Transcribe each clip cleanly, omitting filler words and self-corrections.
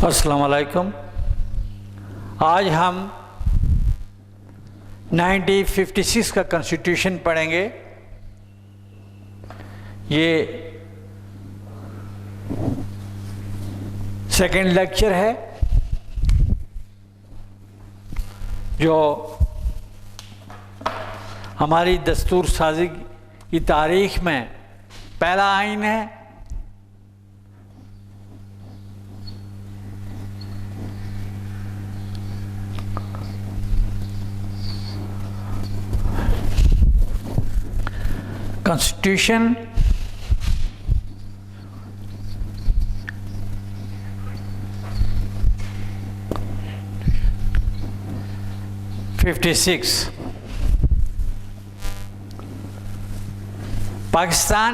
अस्सलाम वालेकुम। आज हम 1956 का कॉन्स्टिट्यूशन पढ़ेंगे। ये सेकेंड लेक्चर है जो हमारी दस्तूर साजी की तारीख में पहला आइन है। Constitution पाकिस्तान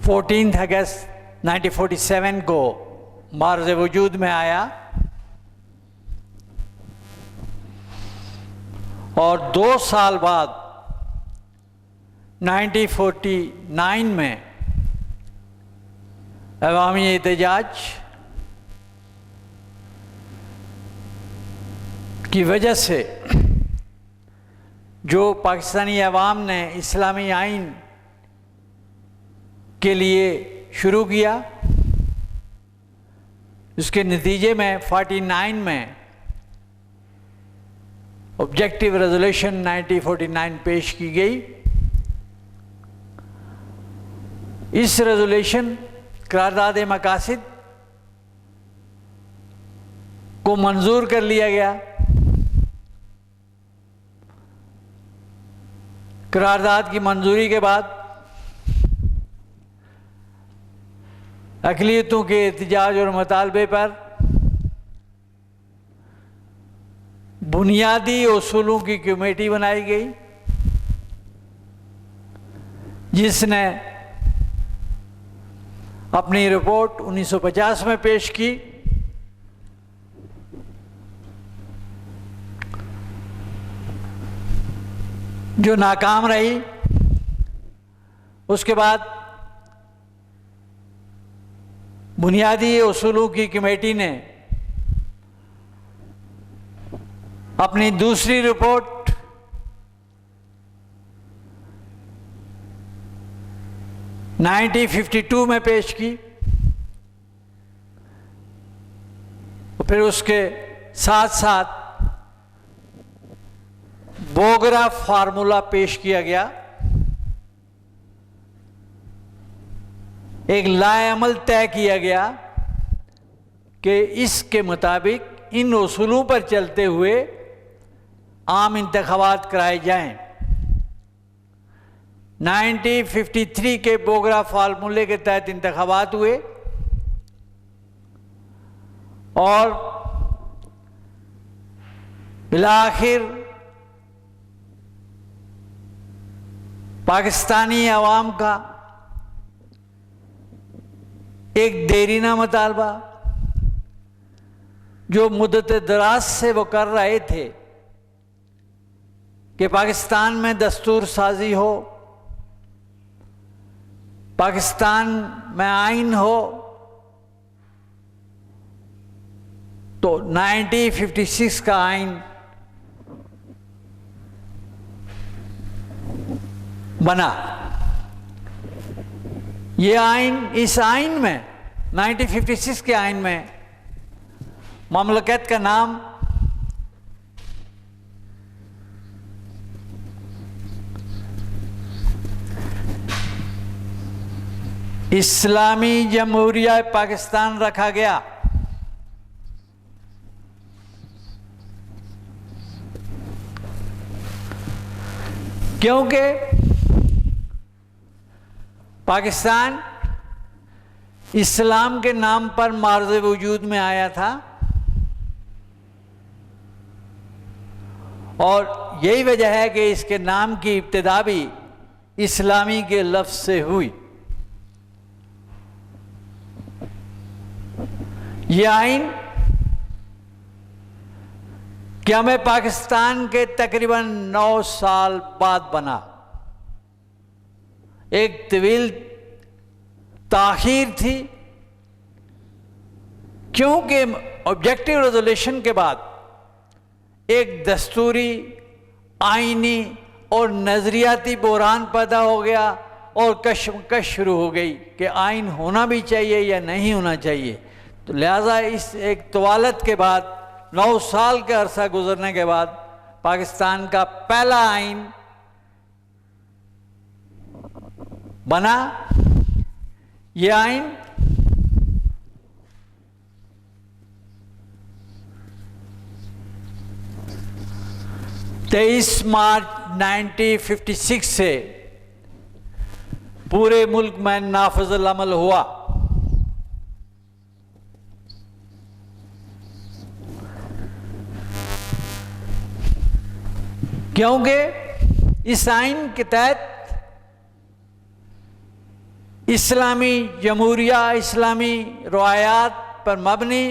14 अगस्त 1947 को मार्ज़ वजूद में आया और 2 साल बाद 1949 में अवामी एहतजाज की वजह से जो पाकिस्तानी अवाम ने इस्लामी आइन के लिए शुरू किया, उसके नतीजे में 49 में ऑब्जेक्टिव रेजोल्यूशन 1949 पेश की गई। इस रेजोल्यूशन करारदाद मकासिद को मंजूर कर लिया गया। करारदाद की मंजूरी के बाद अक़लियतों के एहतजाज और मुतालबे पर बुनियादी उसूलों की कमेटी बनाई गई, जिसने अपनी रिपोर्ट 1950 में पेश की। जो नाकाम रही। उसके बाद बुनियादी उसूलों की कमेटी ने अपनी दूसरी रिपोर्ट नाइनटीन 1952 में पेश की। फिर उसके साथ साथ बोगरा फार्मूला पेश किया गया। एक लाएअमल तय किया गया कि इसके मुताबिक इन उसूलों पर चलते हुए आम इंतखाबात कराए जाएं। 1953 के बोगरा फार्मूले के तहत इंतखाबात हुए और बिलाखिर पाकिस्तानी अवाम का एक देरीना मुतालबा जो मुद्दत दराज से वो कर रहे थे कि पाकिस्तान में दस्तूर साजी हो, पाकिस्तान में आइन हो, तो 1956 का आइन बना। ये आइन, इस आइन में 1956 के आइन में ममलकत का नाम इस्लामी जमहूरिया पाकिस्तान रखा गया। क्योंकि पाकिस्तान इस्लाम के नाम पर मार्ज़ वजूद में आया था और यही वजह है कि इसके नाम की इब्तिदा भी इस्लामी के लफ्ज़ से हुई। यह आइन क़याम पाकिस्तान के तकरीबन 9 साल बाद बना। एक तवील ताख़ीर थी क्योंकि ऑब्जेक्टिव रेजोल्यूशन के बाद एक दस्तूरी, आईनी और नज़रियाती बहरान पैदा हो गया और कशमकश शुरू हो गई कि आइन होना भी चाहिए या नहीं होना चाहिए। तो लिहाजा इस एक तवालत के बाद 9 साल का अरसा गुजरने के बाद पाकिस्तान का पहला आइन बना। ये आइन मार्च 1956 से पूरे मुल्क में नाफिज़ुल अमल हुआ। क्योंकि इस आइन के तहत इस्लामी जमहूरिया, इस्लामी रवायात पर मबनी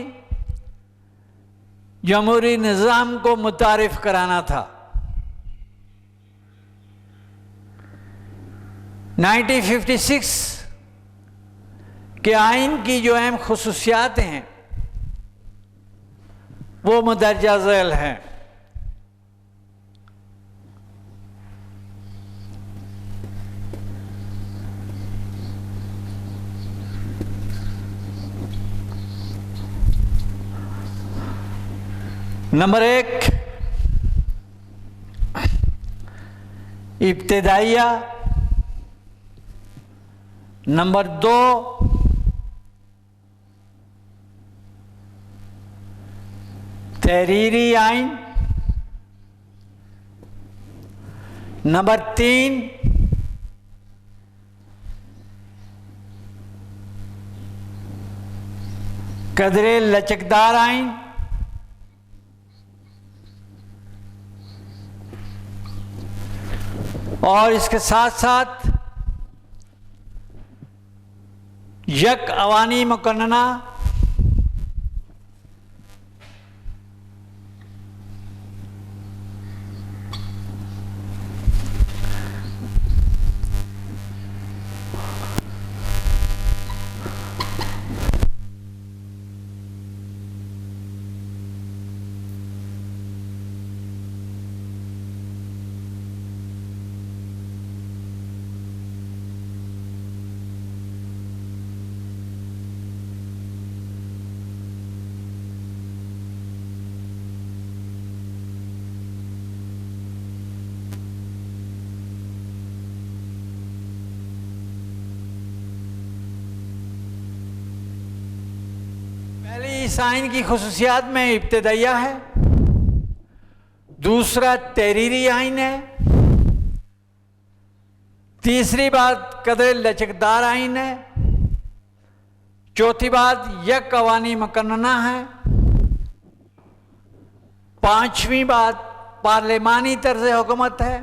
जमहूरी निज़ाम को मुतारिफ कराना था। 1956 के आइन की जो अहम खुसूसियात हैं वो मुदर्जा झैल हैं। नंबर 1, इब्तिदाइया। नंबर 2, तहरीरी आइन। नंबर 3, कदरे लचकदार आइन। और इसके साथ साथ यक अवानी मुकन्नना, पहली इस आइन की खुसूसियात में इब्तिदाइया है। दूसरा तहरीरी आइन है। तीसरी बात कदर लचकदार आइन है। चौथी बात यक अवानी मुकन्नना है। पांचवी बात पार्लिमानी तर्ज हुकूमत है।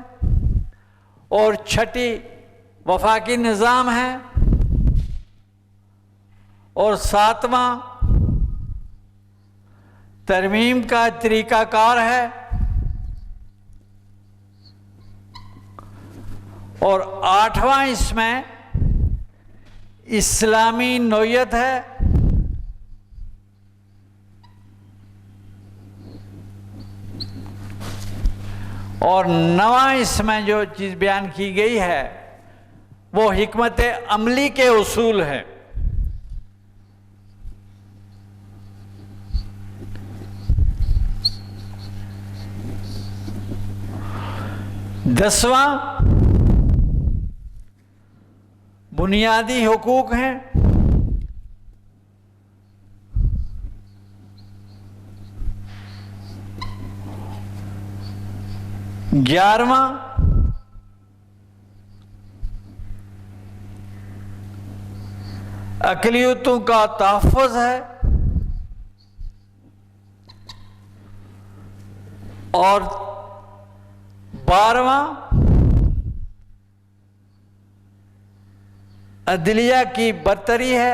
और छठी वफाकी निज़ाम है। और सातवां तरमीम का तरीक़ाकार है। और आठवां इसमें इस्लामी नौयत है। और नवां इसमें जो चीज़ बयान की गई है वो हिकमत अमली के उसूल है। 10वां बुनियादी हुकूक हैं। 11वां अक़लियतों का तहफ़्फ़ुज़ है। और 12वां अदलिया की बरतरी है।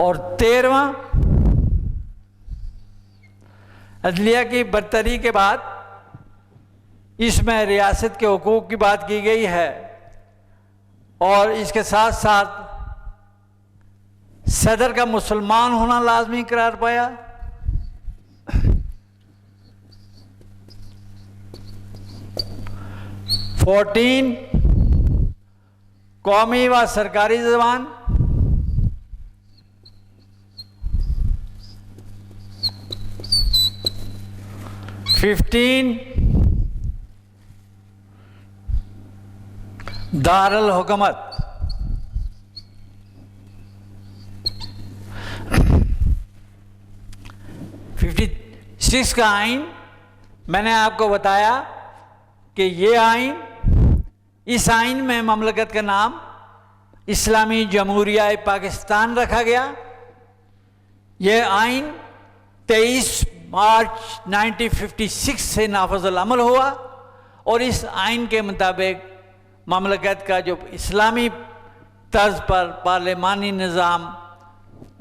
और 13वां अदलिया की बरतरी के बाद इसमें रियासत के हुकूक की बात की गई है। और इसके साथ साथ सदर का मुसलमान होना लाजमी करार पाया। फोर्टीन, कौमी व सरकारी ज़बान। 15, दारुल हुकूमत। 56 का आइन, मैंने आपको बताया कि ये आइन, इस आइन में ममलकत का नाम इस्लामी जमहूरिया पाकिस्तान रखा गया। यह आइन 23 मार्च 1956 से नाफिज़ुल अमल हुआ और इस आइन के मुताबिक ममलकत का जो इस्लामी तर्ज पर पार्लिमानी निज़ाम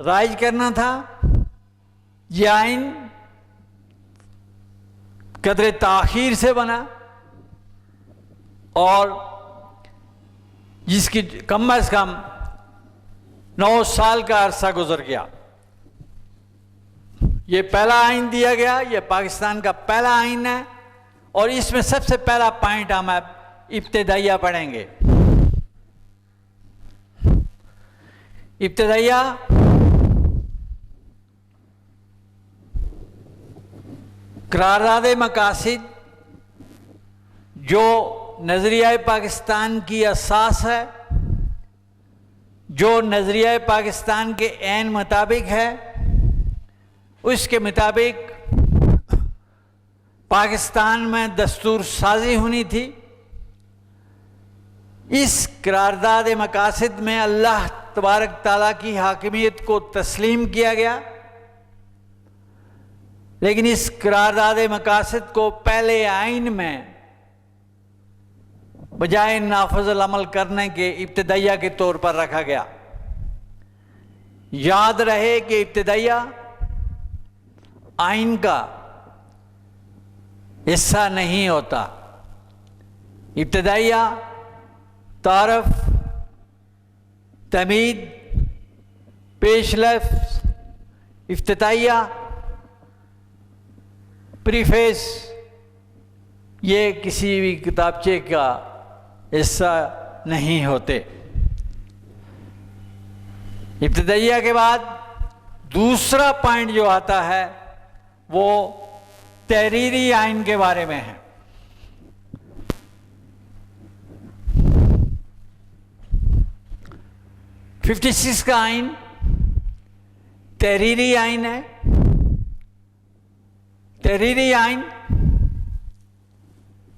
राइज करना था, यह आइन कदरे ताख़ीर से बना और जिसकी कम अज़ कम 9 साल का अरसा गुजर गया। ये पहला आइन दिया गया, ये पाकिस्तान का पहला आइन है और इसमें सबसे पहला पॉइंट हम अब इब्तिदाइया पढ़ेंगे। इब्तिदाइया करारदाद मकासिद जो नज़रिया पाकिस्तान की असास है, जो नज़रिया पाकिस्तान के ऐन मुताबिक है, उसके मुताबिक पाकिस्तान में दस्तूर साजी होनी थी। इस करारदाद मकासिद में अल्लाह तबारक ताला की हाकिमियत को तस्लीम किया गया, लेकिन इस करारदाद मकासिद को पहले आइन में बजाय नाफिज़ुल अमल करने के इब्तिदाइया के तौर पर रखा गया। याद रहे कि इब्तिदाइया आइन का हिस्सा नहीं होता। इब्तिदाइया तारफ, तमीद, पेशलफ्ज़, इफ्तिताइया, प्रीफेस, ये किसी भी किताबचे का हिस्सा नहीं होते। इब्तिदाइया के बाद दूसरा पॉइंट जो आता है वो तहरीरी आइन के बारे में है। $56 का आइन तहरीरी आइन है। तहरीरी आइन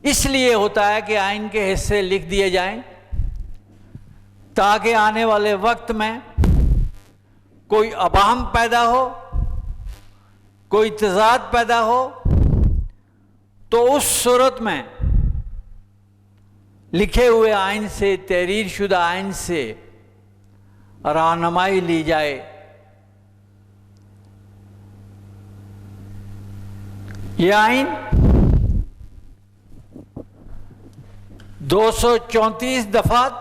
इसलिए होता है कि आइन के हिस्से लिख दिए जाएं ताकि आने वाले वक्त में कोई अबाम पैदा हो, कोई तज़ाद पैदा हो, तो उस सूरत में लिखे हुए आइन से, तहरीर शुदा आइन से रहनुमाई ली जाए। यह आइन 234 दफात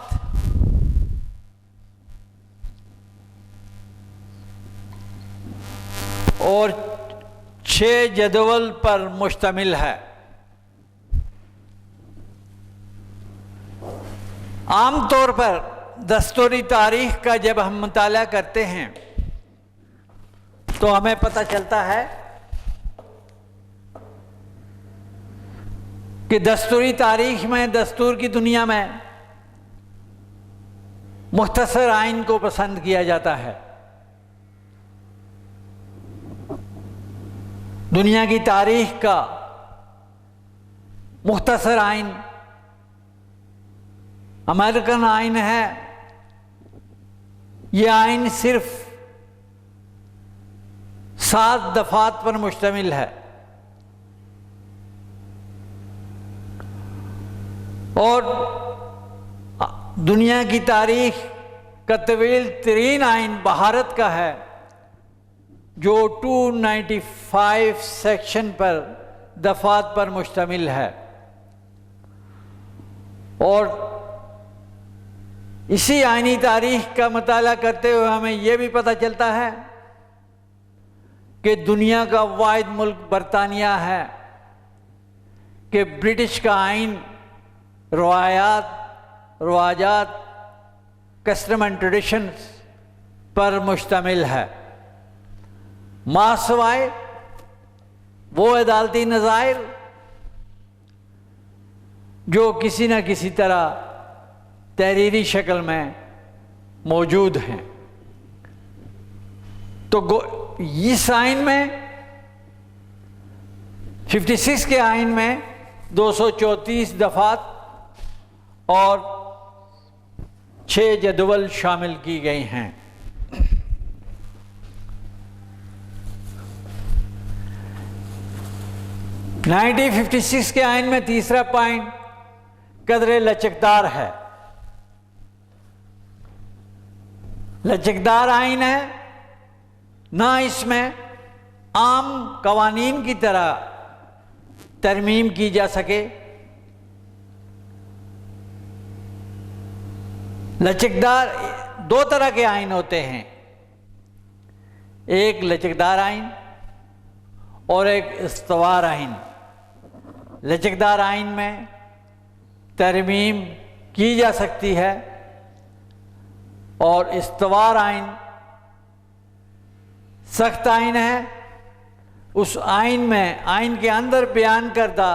और 6 जदवल पर मुश्तमिल है। आमतौर पर दस्तूरी तारीख का जब हम मुताला करते हैं तो हमें पता चलता है कि दस्तूरी तारीख में, दस्तूर की दुनिया में मुख्तसर आइन को पसंद किया जाता है। दुनिया की तारीख का मुख्तसर आइन अमेरिकन आइन है। यह आइन सिर्फ 7 दफात पर मुश्तमिल है और दुनिया की तारीख का तवील तरीन आइन भारत का है जो 295 सेक्शन पर दफात पर मुश्तमिल है और इसी आईनी तारीख का मुताला करते हुए हमें यह भी पता चलता है कि दुनिया का वाहिद मुल्क बरतानिया है कि ब्रिटिश का आइन रवायात, रवाजात, कस्टम एंड ट्रेडिशंस पर मुश्तमिल है, मासवाए वो अदालती नज़ायर जो किसी न किसी तरह तहरीरी शक्ल में मौजूद हैं। तो इस आइन में 56 के आइन में 234 दफात और 6 जदवल शामिल की गई हैं। नाइनटीन 56 के आइन में तीसरा पॉइंट कदरे लचकदार है। लचकदार आइन है, ना इसमें आम कवानीन की तरह तरमीम की जा सके। लचकदार दो तरह के आइन होते हैं, एक लचकदार आइन और एक इस्तवार आइन। लचकदार आइन में तरमीम की जा सकती है और इस्तवार आइन सख्त आइन है। उस आइन में आइन के अंदर बयान करदा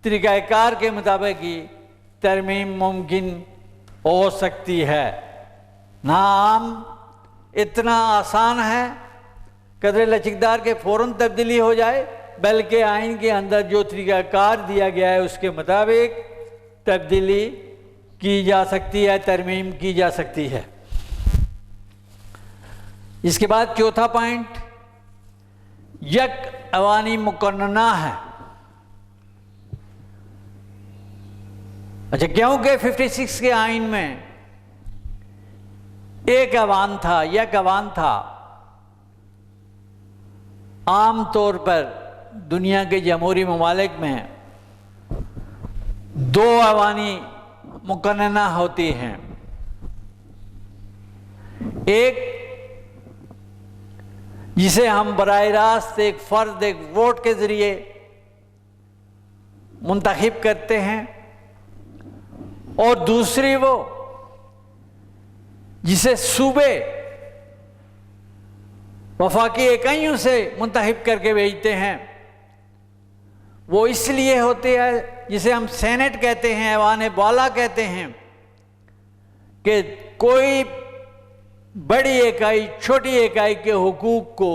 तरीक़ाकार के मुताबिक ही तरमीम मुमकिन हो सकती है। ना आम इतना आसान है कदर लचकदार के फ़ौरन तब्दीली हो जाए, बल्कि आइन के अंदर जो तरीक़ाकार दिया गया है उसके मुताबिक तब्दीली की जा सकती है, तरमीम की जा सकती है। इसके बाद चौथा पॉइंट यक अवानी मुकन्नना है। अच्छा, क्योंकि 56 के आइन में एक अवान था, यक अवान था। आम तौर पर दुनिया के जमहूरी ममालिक में 2 अवानी मुकन्नना होती हैं। एक जिसे हम बराह रास्त एक फ़र्द एक वोट के ज़रिए मुंतखब करते हैं, और दूसरी वो जिसे सूबे वफाकी इकाइयों से मुंतखब करके भेजते हैं। वो इसलिए होते हैं, जिसे हम सेनेट कहते हैं, ऐवान बाला कहते हैं, कि कोई बड़ी इकाई छोटी इकाई के हुकूक को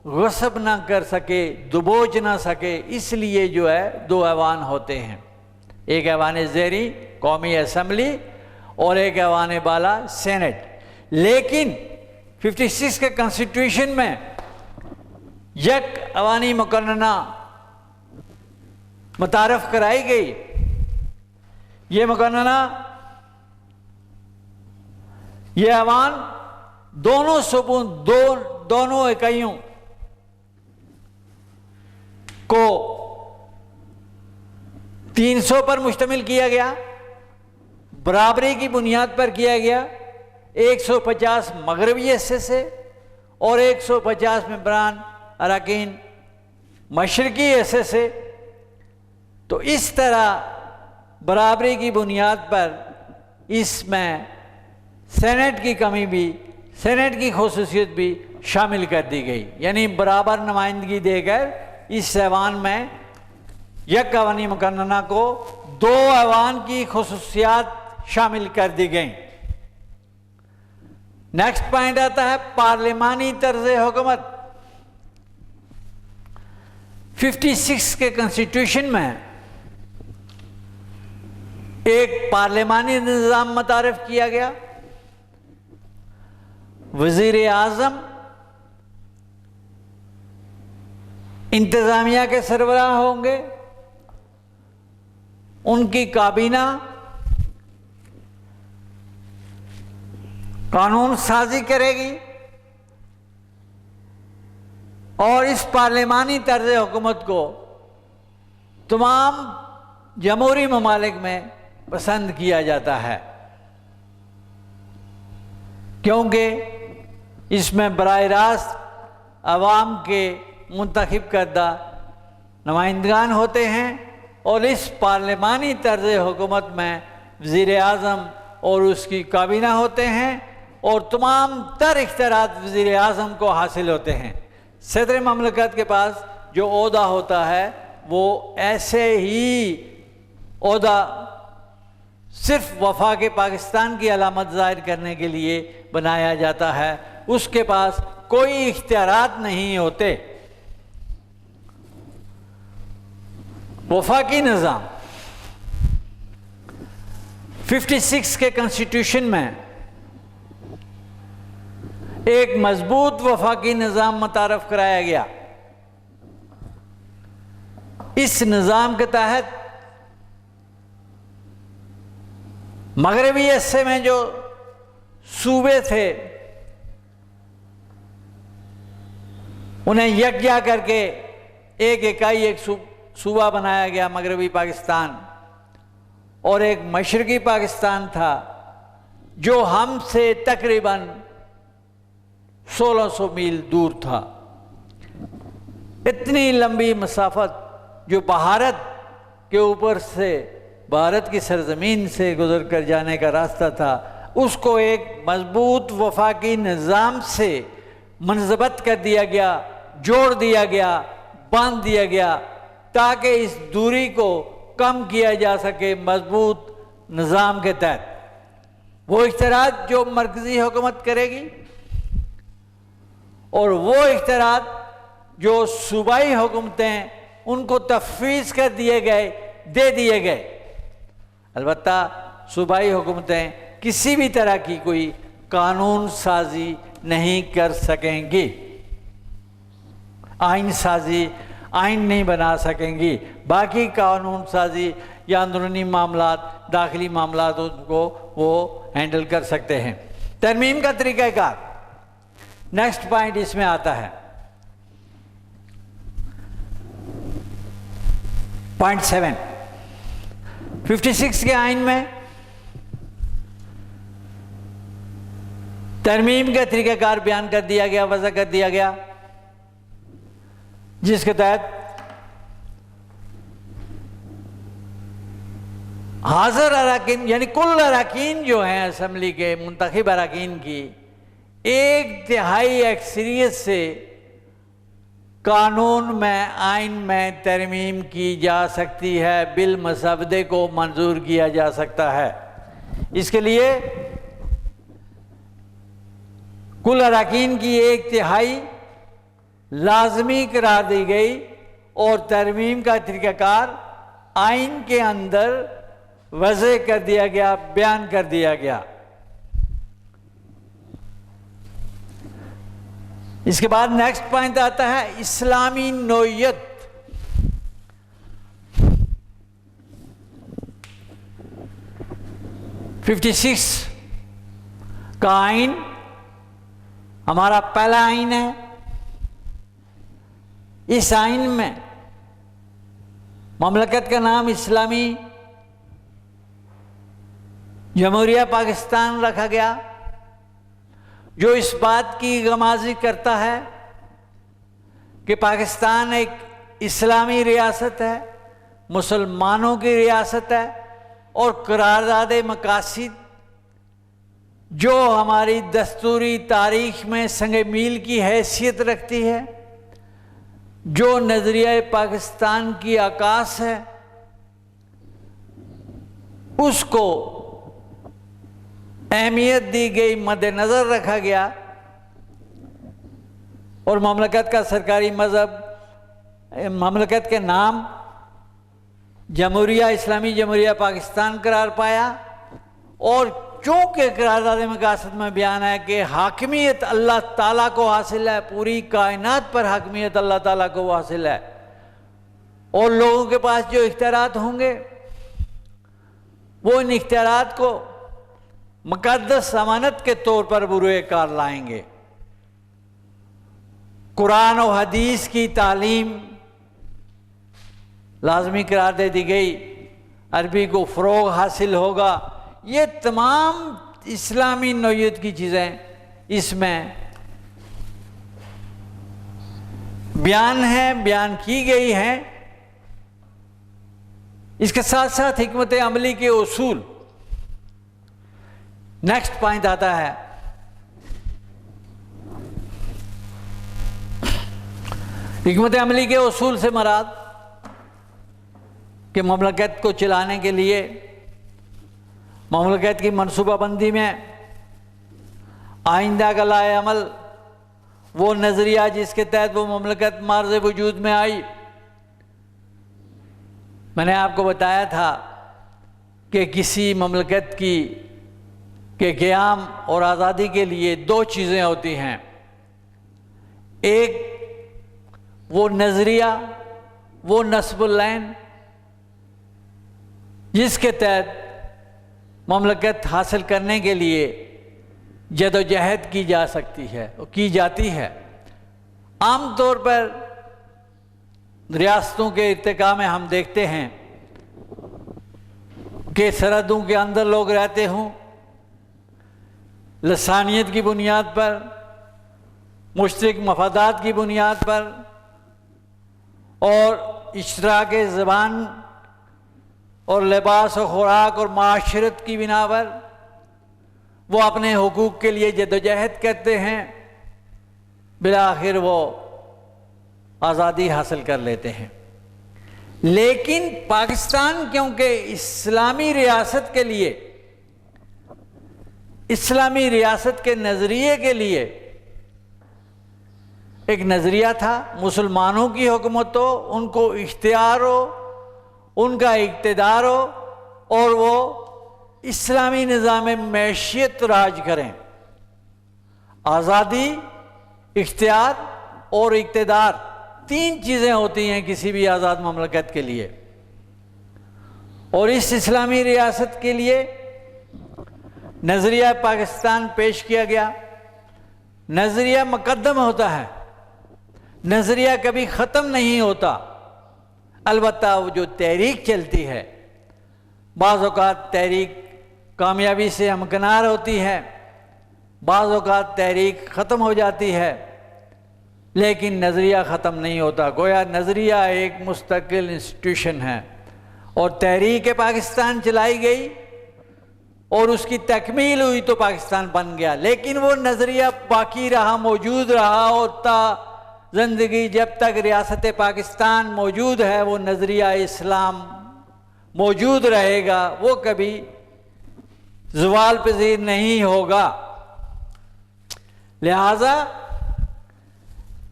गस्ब ना कर सके, दुबोच ना सके, इसलिए जो है 2 ऐवान होते हैं। एक ऐवान ज़ेरी कौमी असम्बली और एक ऐवान बाला सेनेट। लेकिन 56 के कॉन्स्टिट्यूशन में यक अवानी मुकन्नना मुतारफ़ कराई गई। ये मुकन्नना, ये ऐवान दोनों सूबों दोनों इकाइयों को 300 पर मुश्तमिल किया गया, बराबरी की बुनियाद पर किया गया। 150 मगरबी हिस्से से और 150 मेंबरान अरकान मशरकी हिस्से से। तो इस तरह बराबरी की बुनियाद पर इसमें सेनेट की कमी भी, सेनेट की खसूसियत भी शामिल कर दी गई, यानी बराबर नुमाइंदगी देकर इस ऐवान में यक अवानी मुकन्नना को 2 ऐवान की खसूसियात शामिल कर दी गई। नेक्स्ट पॉइंट आता है पार्लिमानी तर्ज हुकूमत। 56 के कॉन्स्टिट्यूशन में एक पार्लिमानी निज़ाम मुतारफ़ किया गया। वज़ीर आज़म इंतज़ामिया के सरबराह होंगे, उनकी काबीना कानून साजी करेगी और इस पार्लिमानी तर्ज हुकूमत को तमाम जमहूरी ममालिक में पसंद किया जाता है। क्योंकि इसमें बराह रास्त अवाम के मुंतखब करदा नुमाइंदगान होते हैं और इस पार्लिमानी तर्ज हुकूमत में वज़ीर आज़म और उसकी काबीना होते हैं और तमाम तर इख्तियारात वज़ीर आज़म को हासिल होते हैं। सदर ममलकत के पास जो ओहदा होता है वो ऐसे ही ओहदा सिर्फ वफाक पाकिस्तान की अलामत ज़ाहिर करने के लिए बनाया जाता है, उसके पास कोई इख्तियारात नहीं होते। वफाकी निज़ाम 56 के कॉन्स्टिट्यूशन में एक मजबूत वफाकी निज़ाम मुतारफ़ कराया गया। इस निज़ाम के तहत मगरबी हिस्से में जो सूबे थे उन्हें यकजा करके एक इकाई, एक सूबा बनाया गया मगरबी पाकिस्तान, और एक मशरकी पाकिस्तान था जो हमसे तकरीबन 1600 मील दूर था। इतनी लंबी मसाफत जो भारत के ऊपर से, भारत की सरजमीन से गुजर कर जाने का रास्ता था, उसको एक मजबूत वफाकी निज़ाम से मनज़बत कर दिया गया, जोड़ दिया गया, बांध दिया गया, ताकि इस दूरी को कम किया जा सके मजबूत निज़ाम के तहत। वो इख्तियारात जो मरकज़ी हुकूमत करेगी और वो इख्तियारात जो सूबाई हुकूमतें उनको तफवीज़ कर दिए गए, दे दिए गए। अलबत्ता सूबाई हुकूमतें किसी भी तरह की कोई कानून साजी नहीं कर सकेंगी, आइन साजी, आइन नहीं बना सकेंगी। बाकी कानून साजी या अंदरूनी मामलात, दाखिली मामलात उनको वो हैंडल कर सकते हैं। तरमीम का तरीक़ाकार, नेक्स्ट पॉइंट इसमें आता है, पॉइंट 7। 56 के आइन में तरमीम का तरीक़ाकार बयान कर दिया गया, वज़ा कर दिया गया, जिसके तहत हाज़िर अरकान यानी कुल अरकान जो हैं असम्बली के मुंतखब अरकान की 1/3 अक्सरियत से कानून में, आइन में तरमीम की जा सकती है, बिल मसवदे को मंजूर किया जा सकता है। इसके लिए कुल अरकान की 1/3 लाजमी करार दी गई और तरमीम का तरीक़ाकार आइन के अंदर वज़े कर दिया गया, बयान कर दिया गया। इसके बाद नेक्स्ट पॉइंट आता है इस्लामी नोयत। (56) का आइन हमारा पहला आइन है। इस आइन में ममलकत का नाम इस्लामी जमहूरिया पाकिस्तान रखा गया, जो इस बात की गमाज़ी करता है कि पाकिस्तान एक इस्लामी रियासत है, मुसलमानों की रियासत है, और करारदाद मकासिद जो हमारी दस्तूरी तारीख़ में संग मील की हैसियत रखती है, जो नज़रिया पाकिस्तान की आकाश है, उसको अहमियत दी गई, मद्देनज़र रखा गया, और ममलकत का सरकारी मज़हब, ममलकत के नाम जमहूरिया, इस्लामी जमहूरिया पाकिस्तान करार पाया। और चूँकि करारदाद मकासद में बयान है कि हाकिमियत अल्लाह ताला को हासिल है, पूरी कायनात पर हाकिमियत अल्लाह ताला को हासिल है, और लोगों के पास जो इख्तियारात होंगे वो इन इख्तियारात को मुक़द्दस अमानत के तौर पर बुरुए कार लाएंगे। कुरान और हदीस की तालीम लाजमी करार दे दी गई, अरबी को फ़रोग़ हासिल होगा। ये तमाम इस्लामी नौइयत की चीज़ें इसमें बयान की गई है। इसके साथ साथ हिकमत अमली के उसूल, नेक्स्ट पॉइंट आता है, हिकमत अमली के उसूल से मराद कि ममलकत को चलाने के लिए ममलकत की मनसूबाबंदी में आइंदा का लाए अमल, वो नज़रिया जिसके तहत वो ममलकत मार्ज़ वजूद में आई। मैंने आपको बताया था कि किसी ममलकत के क़याम और आज़ादी के लिए दो चीज़ें होती हैं, एक वो नज़रिया, वो नस्बुल लैन जिसके तहत ममलकत हासिल करने के लिए जदोजहद की जा सकती है, की जाती है। आम तौर पर रियासतों के इर्तिका में हम देखते हैं कि सरहदों के अंदर लोग रहते हों, लसानियत की बुनियाद पर, मुश्तरक मफादात की बुनियाद पर और इश्तराक ज़बान और लिबास और ख़ुराक और माशरत की बिना पर वो अपने हुकूक के लिए जदोजहद करते हैं, बिलाखिर वो आज़ादी हासिल कर लेते हैं। लेकिन पाकिस्तान क्योंकि इस्लामी रियासत के लिए, इस्लामी रियासत के नज़रिए के लिए एक नज़रिया था, मुसलमानों की हुकूमत हो, उनको इख्तियार हो, उनका इक़्तिदार हो और वो इस्लामी निज़ाम मैशियत राज करें। आज़ादी, इख्तियार और इक़्तिदार, तीन चीज़ें होती हैं किसी भी आज़ाद ममलकत के लिए। और इस इस्लामी रियासत के लिए नज़रिया पाकिस्तान पेश किया गया। नज़रिया मुक़द्दम होता है, नज़रिया कभी ख़त्म नहीं होता। अलबत्ता वो जो तहरीक चलती है, बाज़ औक़ात तहरीक कामयाबी से हमकिनार होती है, बाज़ औक़ात तहरीक ख़त्म हो जाती है, लेकिन नज़रिया ख़त्म नहीं होता। गोया नज़रिया एक मुस्तकिल इंस्टीट्यूशन है और तहरीक पाकिस्तान चलाई गई और उसकी तकमील हुई तो पाकिस्तान बन गया। लेकिन वो नज़रिया बाकी रहा, मौजूद रहा और ता ज़िंदगी जब तक रियासत पाकिस्तान मौजूद है वो नज़रिया इस्लाम मौजूद रहेगा, वो कभी ज़वाल पज़ीर नहीं होगा। लिहाजा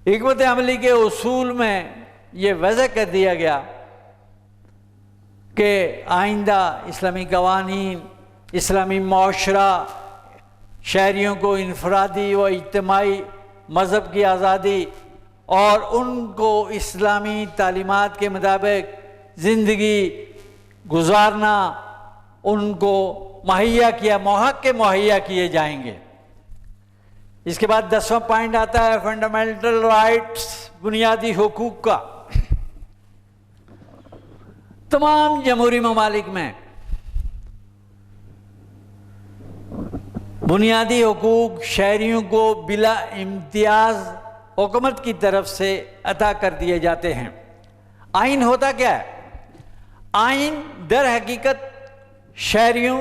हिकमत अमली के उसूल में ये वज़ह कर दिया गया कि आइंदा इस्लामी कवानीन, इस्लामी माशरा, शहरियों को इनफरादी व इज्तिमाई मज़हब की आज़ादी और उनको इस्लामी तालीमात के मुताबिक ज़िंदगी गुजारना उनको मुहैया किए जाएंगे। इसके बाद 10वां पॉइंट आता है फंडामेंटल राइट्स, बुनियादी हुकूक का। तमाम जमहूरी ममालिक में बुनियादी हुकूक शहरियों को बिला इम्तियाज हुकूमत की तरफ से अता कर दिए जाते हैं। आइन होता क्या है? आइन दर हकीकत शहरियों,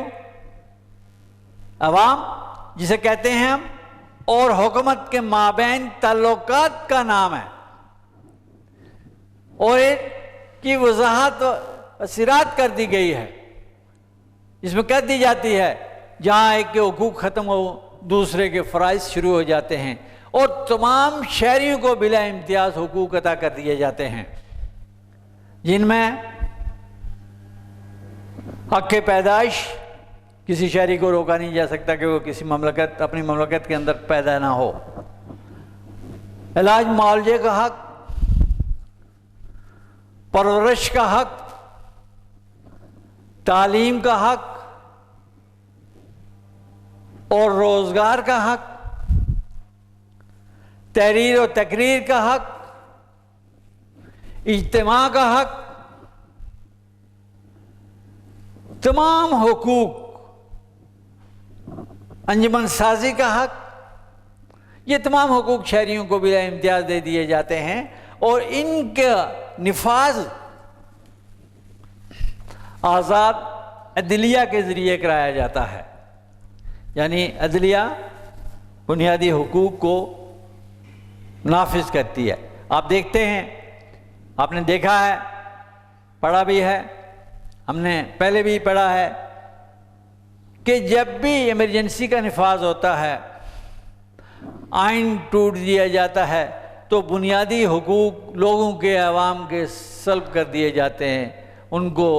अवाम जिसे कहते हैं हम, और हुकूमत के माबैन ताल्लुकात का नाम है और की वजाहत सिरात कर दी गई है। इसमें कह दी जाती है जहाँ एक के हुकूक ख़त्म हो दूसरे के फ़राइज़ शुरू हो जाते हैं और तमाम शहरियों को बिला इम्तियाज़ हुकूक अता कर दिए जाते हैं, जिनमें हक़ पैदाइश, किसी शहरी को रोका नहीं जा सकता कि वो किसी ममलकत, अपनी ममलकत के अंदर पैदा ना हो। इलाज मुआवजे का हक़, परवरिश का हक़, तालीम का हक़ और रोज़गार का हक़, तहरीर और तकरीर का हक़, इज्तिमा का हक़, तमाम हुकूक, अंजुमन साजी का हक़, ये तमाम हुकूक शहरियों को बिला इम्तियाज़ दे दिए जाते हैं और इनका निफाज आज़ाद अदलिया के ज़रिए कराया जाता है। यानी अदलिया बुनियादी हुकूक को नाफिज करती है। आप देखते हैं, आपने देखा है, पढ़ा भी है, हमने पहले भी पढ़ा है कि जब भी इमरजेंसी का निफाज होता है, आइन टूट दिया जाता है, तो बुनियादी हुकूक लोगों के, अवाम के सल्ब कर दिए जाते हैं। उनको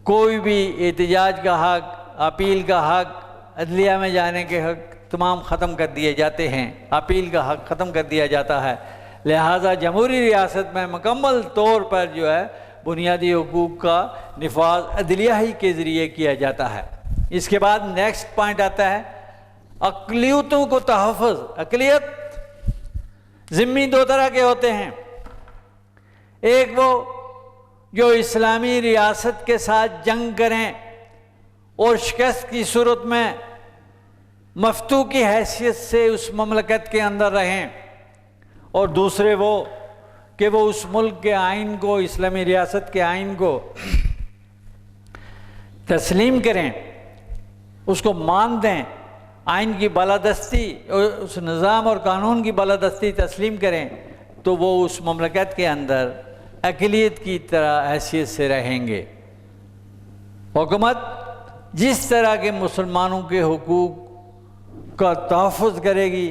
कोई भी एहतजाज का हक, अपील का हक, अदलिया में जाने के हक तमाम ख़त्म कर दिए जाते हैं। अपील का हक ख़त्म कर दिया जाता है। लिहाजा जमहूरी रियासत में मुकम्मल तौर पर जो है बुनियादी हुकूक का निफाज अदलिया ही के ज़रिए किया जाता है। इसके बाद नेक्स्ट पॉइंट आता है अक़लियतों को तहफ़्फ़ुज़। अक़लियत ज़िम्मी दो तरह के होते हैं, एक वो जो इस्लामी रियासत के साथ जंग करें और शिकस्त की सूरत में मफ्तू की हैसियत से उस ममलकत के अंदर रहें, और दूसरे वो कि वो उस मुल्क के आइन को, इस्लामी रियासत के आइन को तस्लीम करें, उसको मान दें, आइन की बालादस्ती, उस निज़ाम और कानून की बालादस्ती तस्लीम करें, तो वो उस ममलकत के अंदर अक़लियत की तरह हैसियत से रहेंगे। हुकूमत जिस तरह के मुसलमानों के हुकूक का तहफ़्फ़ुज़ करेगी,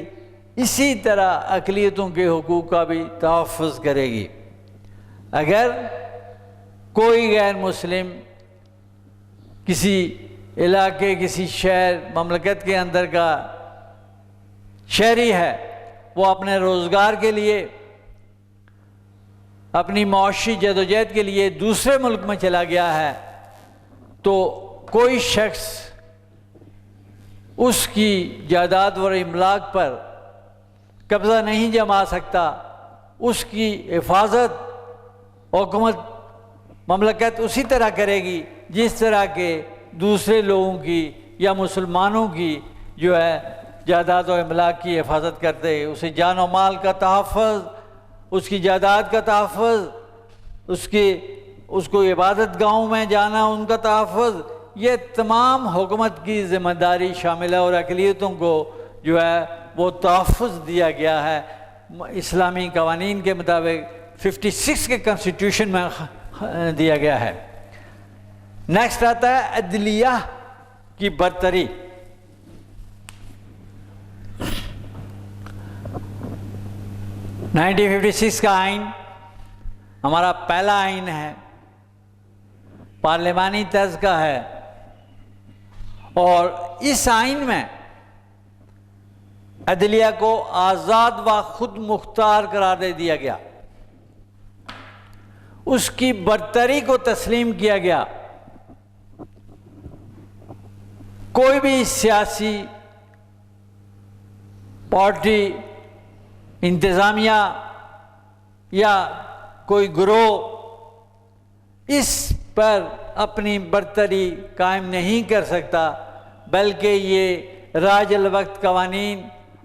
इसी तरह अक़लियतों के हुकूक का भी तहफ़्फ़ुज़ करेगी। अगर कोई गैर मुस्लिम किसी इलाके, किसी शहर, ममलकत के अंदर का शहरी है, वो अपने रोज़गार के लिए, अपनी माशी जदोजहद के लिए दूसरे मुल्क में चला गया है, तो कोई शख्स उसकी जायदाद व इमलाक पर कब्ज़ा नहीं जमा सकता। उसकी हिफाजत हुकूमत ममलकत उसी तरह करेगी जिस तरह के दूसरे लोगों की या मुसलमानों की जो है जायदाद व इमलाक की हिफाजत करते हैं। उसे जान और माल का तहफ़्फ़ुज़, उसकी जायदाद का तहफ़्फ़ुज़, उसको इबादत गाहों में जाना, उनका तहफ़्फ़ुज़, ये तमाम हुकूमत की ज़िम्मेदारी शामिल है और अक़लियतों को जो है वो तहफ़्फ़ुज़ दिया गया है इस्लामी कवानीन के मुताबिक 56 के कॉन्स्टिट्यूशन में दिया गया है। नेक्स्ट आता है अदलिया की बरतरी। नाइनटीन 56 का आइन हमारा पहला आइन है, पार्लिमानी तर्ज का है, और इस आइन में अदलिया को आज़ाद व खुद मुख्तार करार दे दिया गया, उसकी बरतरी को तस्लीम किया गया। कोई भी सियासी पार्टी, इंतज़ामिया या कोई गिरोह इस पर अपनी बरतरी कायम नहीं कर सकता, बल्कि ये राज अल वक्त कवानीन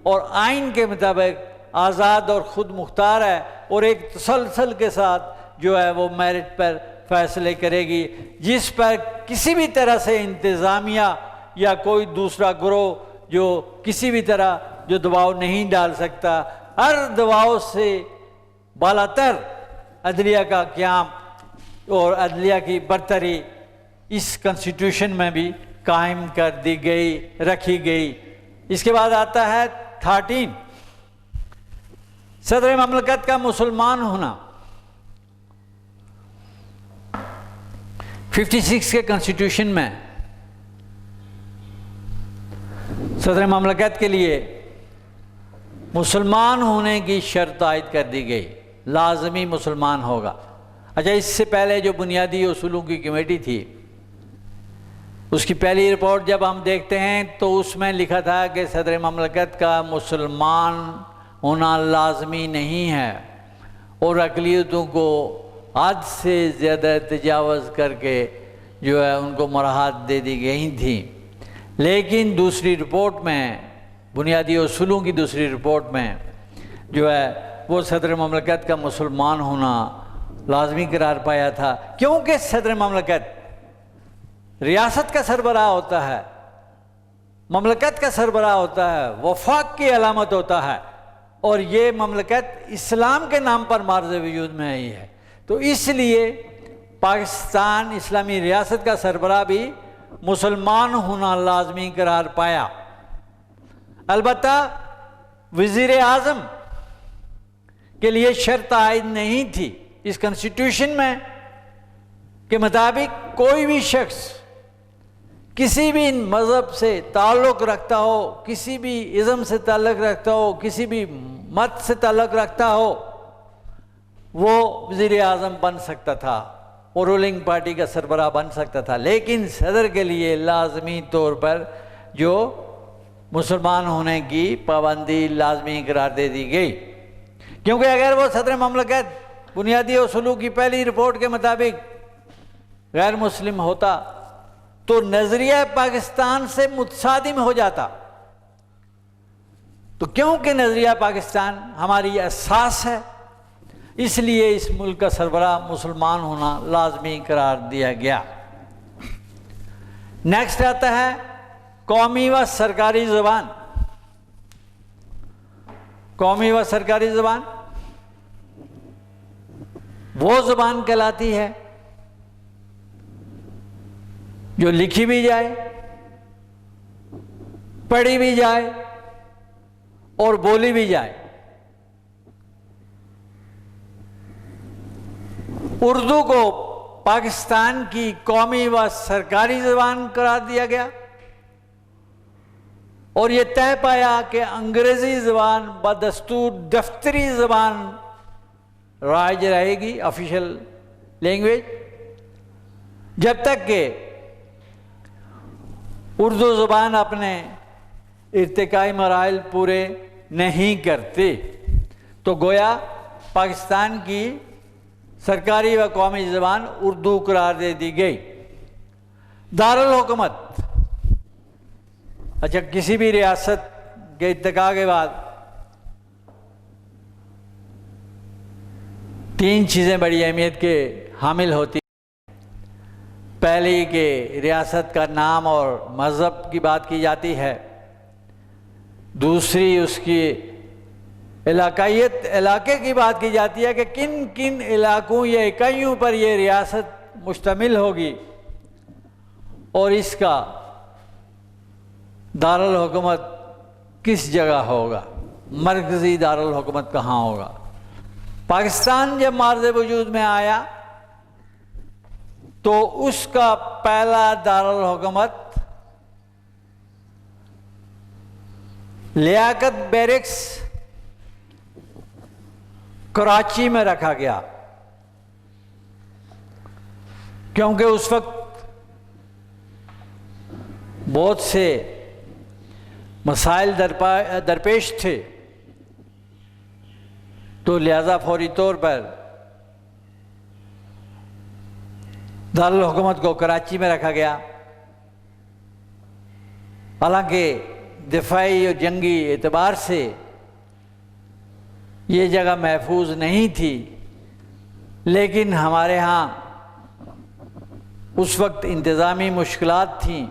और आइन के मुताबिक आज़ाद और ख़ुद मुख्तार है, और एक तसलसल के साथ जो है वो मेरिट पर फैसले करेगी, जिस पर किसी भी तरह से इंतज़ामिया या कोई दूसरा गिरोह जो किसी भी तरह जो दबाव नहीं डाल सकता। हर दबाव से बालातर अदलिया का क़याम और अदलिया की बरतरी इस कॉन्स्टिट्यूशन में भी कायम कर दी गई, रखी गई। इसके बाद आता है 13 सदर ममलकत का मुसलमान होना। 56 के कॉन्स्टिट्यूशन में सदर ममलकत के लिए मुसलमान होने की शर्त आयद कर दी गई, लाजमी मुसलमान होगा। अच्छा, इससे पहले जो बुनियादी उसूलों की कमेटी थी, उसकी पहली रिपोर्ट जब हम देखते हैं तो उसमें लिखा था कि सदर ममलकत का मुसलमान होना लाजमी नहीं है और अक़लियतों को हद से ज़्यादा तजावज़ करके जो है उनको मराहत दे दी गई थी। लेकिन दूसरी रिपोर्ट में बुनियादी उसूलों की दूसरी रिपोर्ट में जो है वो सदर ममलकत का मुसलमान होना लाजमी करार पाया था, क्योंकि सदर ममलकत रियासत का सरबराह होता है, ममलकत का सरबराह होता है, वफाक की अलामत होता है, और ये ममलकत इस्लाम के नाम पर मार्ज़ वजूद में आई है। तो इसलिए पाकिस्तान इस्लामी रियासत का सरबराह भी मुसलमान होना लाजमी करार पाया। अलबत्ता वज़ीर आज़म के लिए शर्त आयद नहीं थी। इस कॉन्स्टिट्यूशन में के मुताबिक कोई भी शख्स किसी भी मज़हब से ताल्लुक़ रखता हो, किसी भी इज़्म से ताल्लुक़ रखता हो, किसी भी मत से ताल्लुक़ रखता हो, वो वज़ीर आज़म बन सकता था और रूलिंग पार्टी का सरबराह बन सकता था। लेकिन सदर के लिए लाजमी तौर पर जो मुसलमान होने की पाबंदी लाजमी करार दे दी गई, क्योंकि अगर वो सदर ममलकत बुनियादी उसूलों की पहली रिपोर्ट के मुताबिक गैर मुस्लिम होता तो नजरिया पाकिस्तान से मुतसादिम हो जाता। तो क्योंकि नजरिया पाकिस्तान हमारी असास है, इसलिए इस मुल्क का सरबराह मुसलमान होना लाजमी करार दिया गया। नेक्स्ट आता है कौमी व सरकारी ज़बान। कौमी व सरकारी ज़बान वो ज़बान कहलाती है जो लिखी भी जाए, पढ़ी भी जाए और बोली भी जाए। उर्दू को पाकिस्तान की कौमी व सरकारी ज़बान करार दिया गया और ये तय पाया कि अंग्रेज़ी ज़बान बदस्तूर दफ्तरी ज़बान राज रहेगी, ऑफिशियल लैंग्वेज, जब तक कि उर्दू ज़बान अपने इर्तिकाई मराइल पूरे नहीं करती। तो गोया पाकिस्तान की सरकारी व कौमी ज़बान उर्दू करार दे दी गई। दारुल हुकूमत, अच्छा, किसी भी रियासत के इत्तिका के बाद तीन चीज़ें बड़ी अहमियत के हामिल होती। पहली कि रियासत का नाम और मज़हब की बात की जाती है, दूसरी उसकी इलाकायत, इलाके की बात की जाती है कि किन किन इलाकों या इकाइयों पर यह रियासत मुश्तमिल होगी, और इसका दारुल हुकूमत किस जगह होगा, मरकज़ी दारुल हुकूमत कहाँ होगा। पाकिस्तान जब मार्ज़ वजूद में आया तो उसका पहला दारुल हुकूमत लियाकत बैरिक्स कराची में रखा गया, क्योंकि उस वक्त बहुत से मसाइल दरपेश थे। तो लिहाजा फौरी तौर पर दारुल हुकूमत को कराची में रखा गया। हालांकि दिफाई और जंगी एतबार से ये जगह महफूज नहीं थी, लेकिन हमारे यहाँ उस वक्त इंतज़ामी मुश्किलात थीं,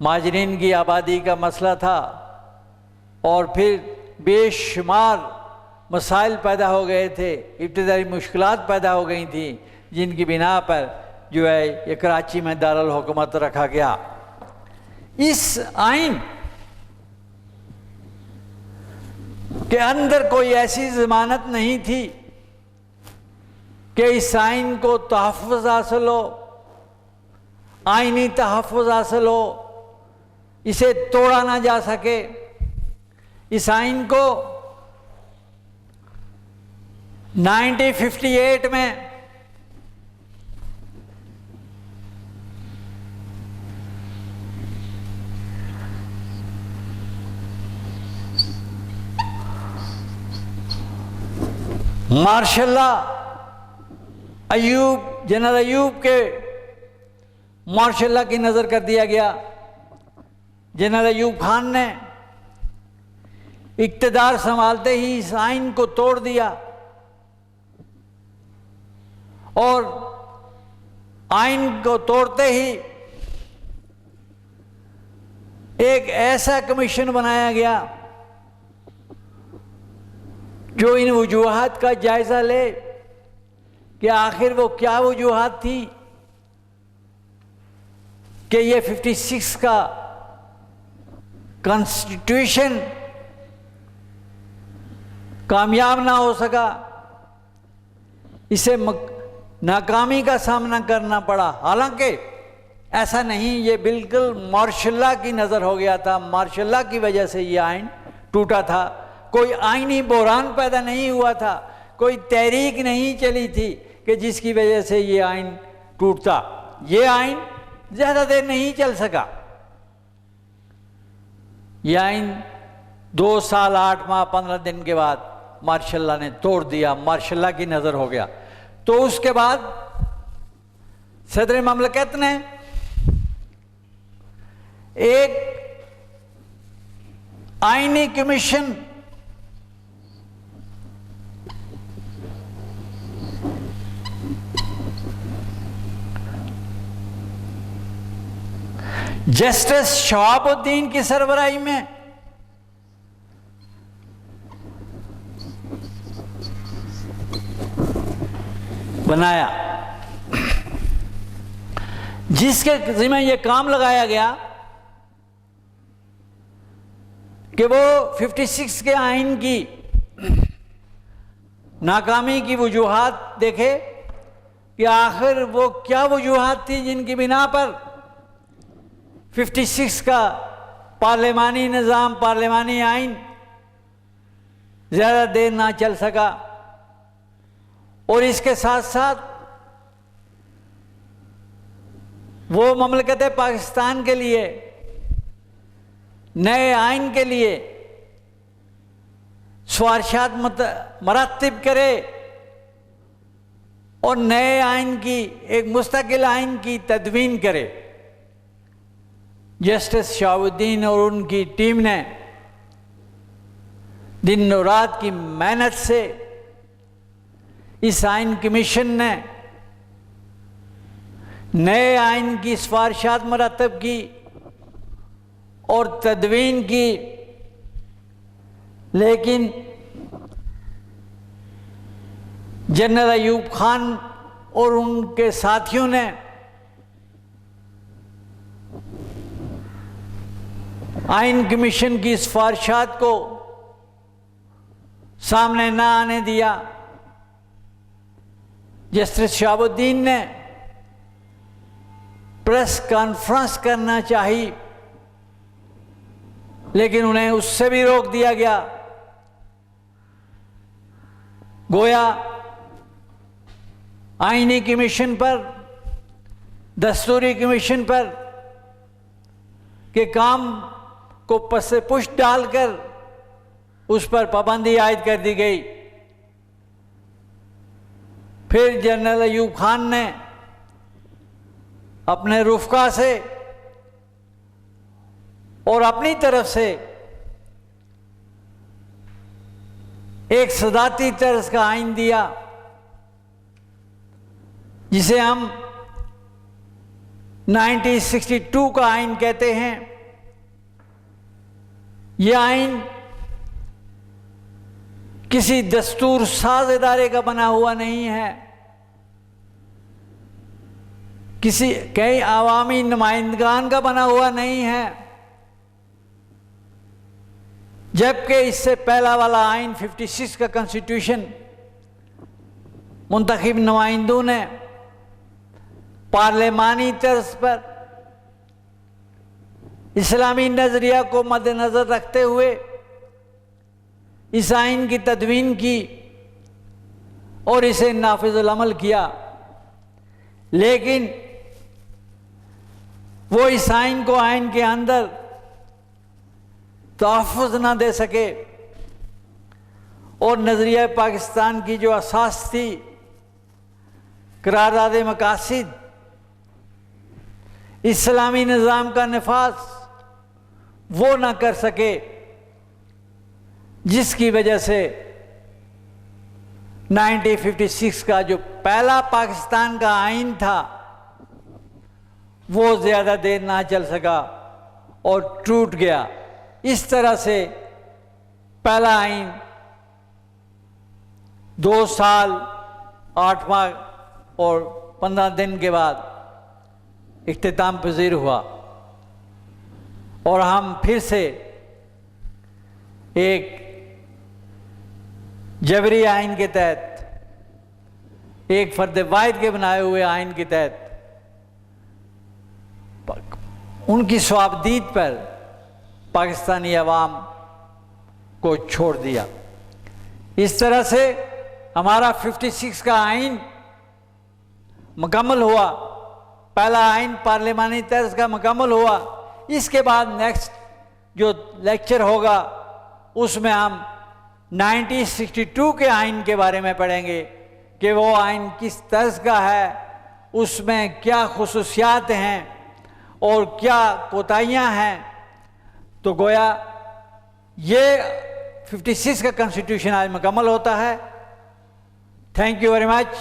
माजरीन की आबादी का मसला था, और फिर बेशुमार मसाइल पैदा हो गए थे, इब्तिदाई मुश्किलात पैदा हो गई थी, जिनकी बिना पर जो है ये कराची में दारुल हुकूमत रखा गया। इस आइन के अंदर कोई ऐसी ज़मानत नहीं थी कि इस आइन को तहफ़्फ़ुज़ हासिल हो, आइनी तहफ़्फ़ुज़ हासिल हो, इसे तोड़ा ना जा सके। इस आइन को 1958 में मार्शल अयूब, जनरल अयूब के मार्शल की नज़र कर दिया गया। जनरल अयूब खान ने इक़्तिदार संभालते ही इस आइन को तोड़ दिया और आइन को तोड़ते ही एक ऐसा कमीशन बनाया गया जो इन वजूहात का जायजा ले कि आखिर वो क्या वजूहात थी कि ये 56 का कॉन्स्टिट्यूशन कामयाब ना हो सका, इसे नाकामी का सामना करना पड़ा। हालांकि ऐसा नहीं, ये बिल्कुल मार्शल की नज़र हो गया था, मार्शल की वजह से ये आइन टूटा था। कोई आइनी बहरान पैदा नहीं हुआ था, कोई तहरीक नहीं चली थी कि जिसकी वजह से ये आइन टूटता। ये आइन ज़्यादा देर नहीं चल सका। ये आइन 2 साल 8 माह 15 दिन के बाद मार्शल ने तोड़ दिया, मार्शल की नज़र हो गया। तो उसके बाद सदर ममलकत ने एक आईनी कमीशन जस्टिस शहाबुद्दीन की सरबराही में बनाया, जिसके जिम्मे यह काम लगाया गया कि वो 56 के आइन की नाकामी की वजूहात देखे कि आखिर वो क्या वजूहात थी जिनकी बिना पर 56 का पार्लिमानी निज़ाम, पार्लिमानी आइन ज़्यादा देर ना चल सका। और इसके साथ साथ वो ममलकत पाकिस्तान के लिए नए आइन के लिए सिफारिशात मरतब करे और नए आइन की एक मुस्तकिल आइन की तदवीन करे। जस्टिस शहाबुद्दीन और उनकी टीम ने दिन और रात की मेहनत से इस आइन कमीशन ने नए आइन की सिफारिशात मरतब की और तदवीन की, लेकिन जनरल अयूब खान और उनके साथियों ने आइन कमीशन की सिफारिशात को सामने ना आने दिया। जस्टिस शहाबुद्दीन ने प्रेस कॉन्फ्रेंस करना चाहिए, लेकिन उन्हें उससे भी रोक दिया गया। गोया आईनी कमीशन पर, दस्तूरी कमीशन पर के काम को पसे पुश डालकर उस पर पाबंदी आयद कर दी गई। फिर जनरल अयूब खान ने अपने रुफ़का से और अपनी तरफ से एक सदाती तर्ज का आइन दिया, जिसे हम 1962 का आइन कहते हैं। यह आइन किसी दस्तूर साज इदारे का बना हुआ नहीं है, किसी कई आवामी नुमाइंदगान का बना हुआ नहीं है, जबकि इससे पहला वाला आइन 56 का कॉन्स्टिट्यूशन मुंतखब नुमाइंदों ने पार्लिमानी तर्ज पर इस्लामी नज़रिया को मद्देनज़र रखते हुए इस आइन की तदवीन की और इसे नाफिजुल अमल किया, लेकिन वो इस आइन को आइन के अंदर तहफ़्फ़ुज़ ना दे सके और नज़रिया पाकिस्तान की जो असास थी, करारदाद मकासिद, इस्लामी निज़ाम का नफाज, वो ना कर सके। जिसकी वजह से 1956 का जो पहला पाकिस्तान का आइन था वो ज़्यादा देर ना चल सका और टूट गया। इस तरह से पहला आइन 2 साल 8 माह और 15 दिन के बाद इख्तिताम पज़ीर हुआ और हम फिर से एक जबरी आइन के तहत, एक फर्द वाहिद के बनाए हुए आइन के तहत उनकी स्वाबदीद पर पाकिस्तानी अवाम को छोड़ दिया। इस तरह से हमारा 56 का आइन मुकम्मल हुआ, पहला आइन पार्लिमानी तर्ज का मुकम्मल हुआ। इसके बाद नेक्स्ट जो लेक्चर होगा उसमें हम 1962 के आइन के बारे में पढ़ेंगे कि वो आइन किस तर्ज का है, उसमें क्या खुसूसियात हैं और क्या कोताहियाँ हैं। तो गोया ये 56 का कॉन्स्टिट्यूशन आज मुकम्मल होता है। Thank you very much.